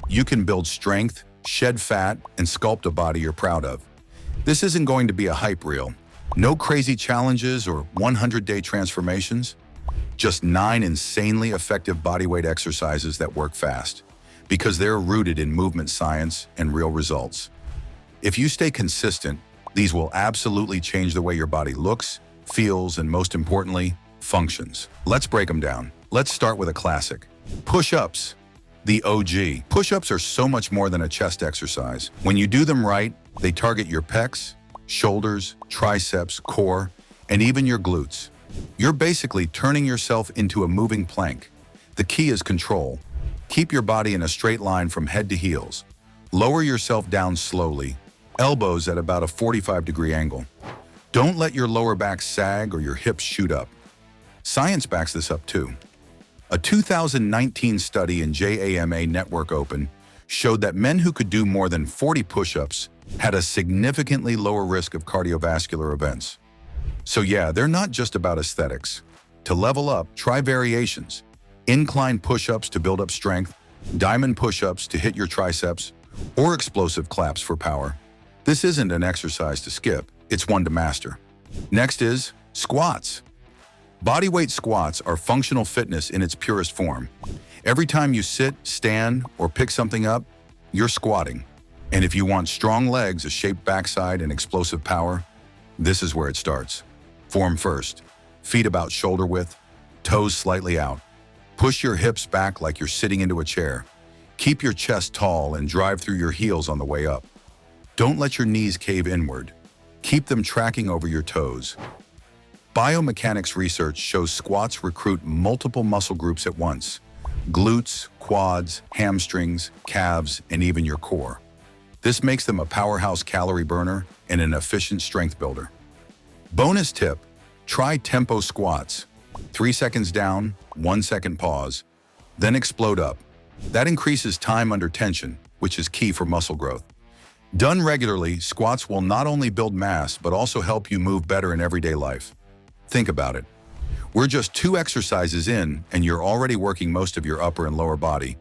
You can build strength, shed fat, and sculpt a body you're proud of. This isn't going to be a hype reel. No crazy challenges or 100-day transformations. Just 9 insanely effective bodyweight exercises that work fast, because they're rooted in movement science and real results. If you stay consistent, these will absolutely change the way your body looks, feels, and most importantly, functions. Let's break them down. Let's start with a classic. Push-ups. The OG. Push-ups are so much more than a chest exercise. When you do them right, they target your pecs, shoulders, triceps, core, and even your glutes. You're basically turning yourself into a moving plank. The key is control. Keep your body in a straight line from head to heels. Lower yourself down slowly, elbows at about a 45-degree angle. Don't let your lower back sag or your hips shoot up. Science backs this up too. A 2019 study in JAMA Network Open showed that men who could do more than 40 push-ups had a significantly lower risk of cardiovascular events. So yeah, they're not just about aesthetics. To level up, try variations. Incline push-ups to build up strength, diamond push-ups to hit your triceps, or explosive claps for power. This isn't an exercise to skip, it's one to master. Next is squats. Bodyweight squats are functional fitness in its purest form. Every time you sit, stand, or pick something up, you're squatting. And if you want strong legs, a shaped backside, and explosive power, this is where it starts. Form first. Feet about shoulder width, toes slightly out. Push your hips back like you're sitting into a chair. Keep your chest tall and drive through your heels on the way up. Don't let your knees cave inward. Keep them tracking over your toes. Biomechanics research shows squats recruit multiple muscle groups at once: glutes, quads, hamstrings, calves, and even your core. This makes them a powerhouse calorie burner and an efficient strength builder. Bonus tip, try tempo squats. 3 seconds down, 1 second pause, then explode up. That increases time under tension, which is key for muscle growth. Done regularly, squats will not only build mass, but also help you move better in everyday life. Think about it. We're just 2 exercises in, and you're already working most of your upper and lower body.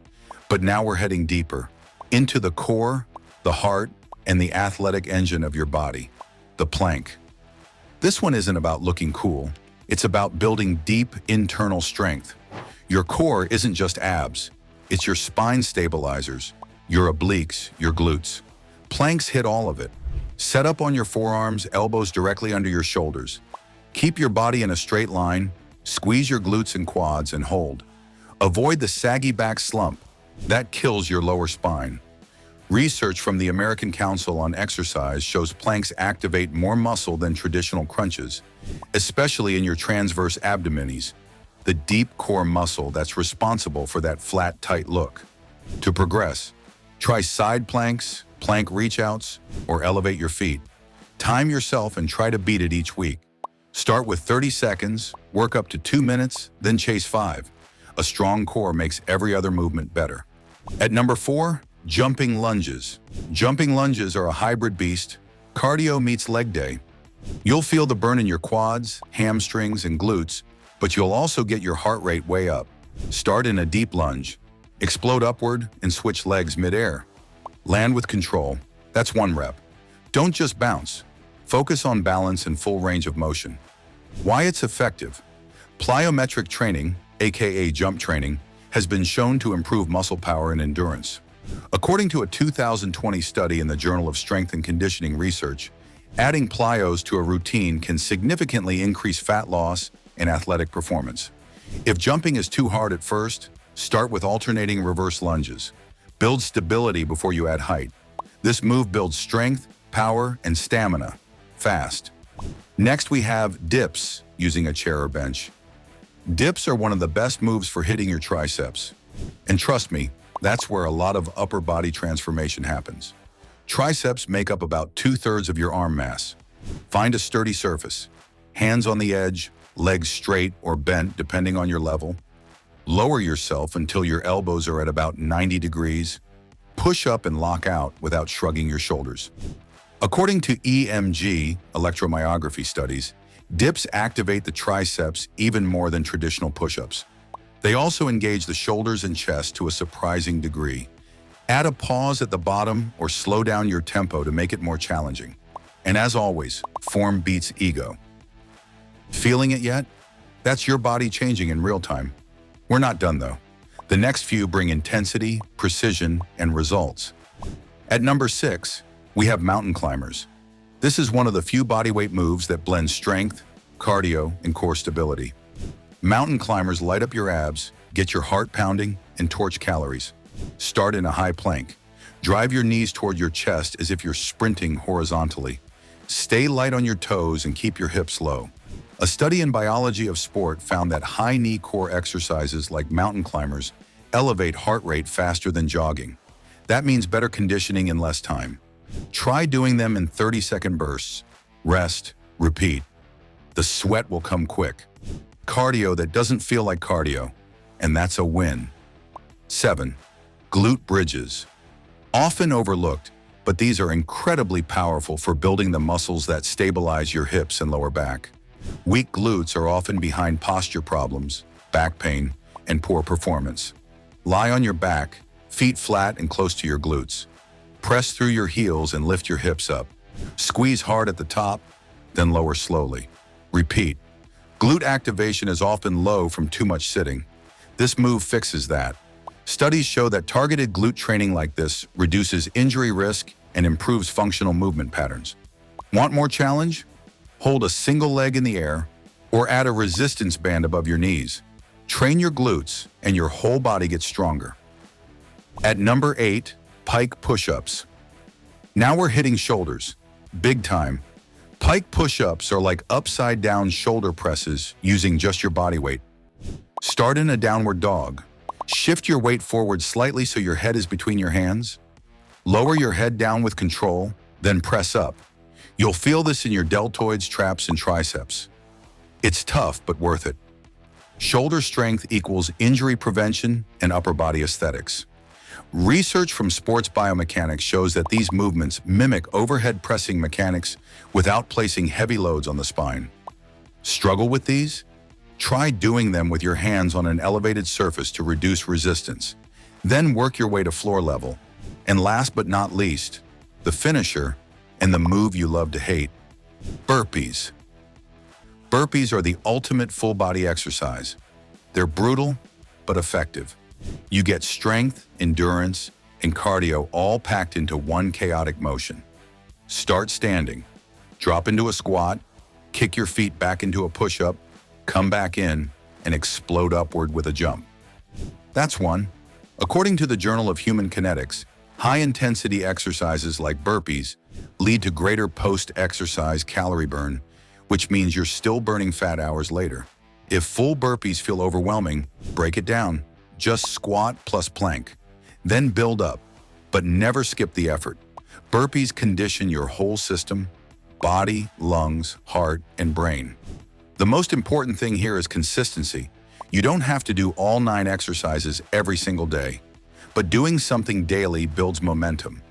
But now we're heading deeper, into the core, the heart, and the athletic engine of your body, the plank. This one isn't about looking cool. It's about building deep internal strength. Your core isn't just abs. It's your spine stabilizers, your obliques, your glutes. Planks hit all of it. Set up on your forearms, elbows directly under your shoulders. Keep your body in a straight line, squeeze your glutes and quads, and hold. Avoid the saggy back slump. That kills your lower spine. Research from the American Council on Exercise shows planks activate more muscle than traditional crunches, especially in your transverse abdominis, the deep core muscle that's responsible for that flat, tight look. To progress, try side planks, plank reach-outs, or elevate your feet. Time yourself and try to beat it each week. Start with 30 seconds, work up to 2 minutes, then chase 5. A strong core makes every other movement better. At number 4, jumping lunges. Jumping lunges are a hybrid beast. Cardio meets leg day. You'll feel the burn in your quads, hamstrings, and glutes, but you'll also get your heart rate way up. Start in a deep lunge. Explode upward and switch legs mid-air. Land with control. That's 1 rep. Don't just bounce. Focus on balance and full range of motion. Why it's effective? Plyometric training, aka jump training, has been shown to improve muscle power and endurance. According to a 2020 study in the Journal of Strength and Conditioning Research, adding plyos to a routine can significantly increase fat loss and athletic performance. If jumping is too hard at first, start with alternating reverse lunges. Build stability before you add height. This move builds strength, power, and stamina fast. Next, we have dips using a chair or bench. Dips are one of the best moves for hitting your triceps. And trust me, that's where a lot of upper body transformation happens. Triceps make up about 2/3 of your arm mass. Find a sturdy surface. Hands on the edge, legs straight or bent depending on your level. Lower yourself until your elbows are at about 90 degrees. Push up and lock out without shrugging your shoulders. According to EMG, electromyography studies, dips activate the triceps even more than traditional push-ups. They also engage the shoulders and chest to a surprising degree. Add a pause at the bottom or slow down your tempo to make it more challenging. And as always, form beats ego. Feeling it yet? That's your body changing in real time. We're not done though. The next few bring intensity, precision, and results. At number 6, we have mountain climbers. This is one of the few bodyweight moves that blends strength, cardio, and core stability. Mountain climbers light up your abs, get your heart pounding, and torch calories. Start in a high plank. Drive your knees toward your chest as if you're sprinting horizontally. Stay light on your toes and keep your hips low. A study in biology of sport found that high knee core exercises like mountain climbers elevate heart rate faster than jogging. That means better conditioning in less time. Try doing them in 30-second bursts. Rest, repeat. The sweat will come quick. Cardio that doesn't feel like cardio, and that's a win. 7. Glute bridges. Often overlooked, but these are incredibly powerful for building the muscles that stabilize your hips and lower back. Weak glutes are often behind posture problems, back pain, and poor performance. Lie on your back, feet flat and close to your glutes. Press through your heels and lift your hips up. Squeeze hard at the top, then lower slowly. Repeat. Glute activation is often low from too much sitting. This move fixes that. Studies show that targeted glute training like this reduces injury risk and improves functional movement patterns. Want more challenge? Hold a single leg in the air or add a resistance band above your knees. Train your glutes and your whole body gets stronger. At number 8, Pike push-ups. Now we're hitting shoulders. Big time. Pike push-ups are like upside-down shoulder presses using just your body weight. Start in a downward dog. Shift your weight forward slightly so your head is between your hands. Lower your head down with control, then press up. You'll feel this in your deltoids, traps, and triceps. It's tough, but worth it. Shoulder strength equals injury prevention and upper body aesthetics. Research from sports biomechanics shows that these movements mimic overhead pressing mechanics without placing heavy loads on the spine. Struggle with these? Try doing them with your hands on an elevated surface to reduce resistance. Then work your way to floor level. And last but not least, the finisher and the move you love to hate, burpees. Burpees are the ultimate full body exercise. They're brutal, but effective. You get strength, endurance, and cardio all packed into one chaotic motion. Start standing, drop into a squat, kick your feet back into a push-up, come back in, and explode upward with a jump. That's one. According to the Journal of Human Kinetics, high-intensity exercises like burpees lead to greater post-exercise calorie burn, which means you're still burning fat hours later. If full burpees feel overwhelming, break it down. Just squat plus plank. Then build up, but never skip the effort. Burpees condition your whole system, body, lungs, heart, and brain. The most important thing here is consistency. You don't have to do all 9 exercises every single day, but doing something daily builds momentum.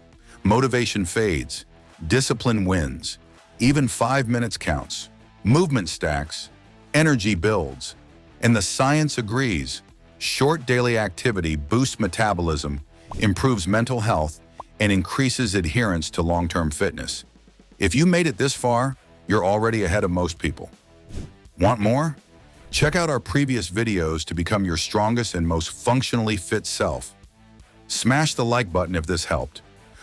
Motivation fades, discipline wins, even 5 minutes counts. Movement stacks, energy builds, and the science agrees. Short daily activity boosts metabolism, improves mental health, and increases adherence to long-term fitness. If you made it this far, you're already ahead of most people. Want more? Check out our previous videos to become your strongest and most functionally fit self. Smash the like button if this helped.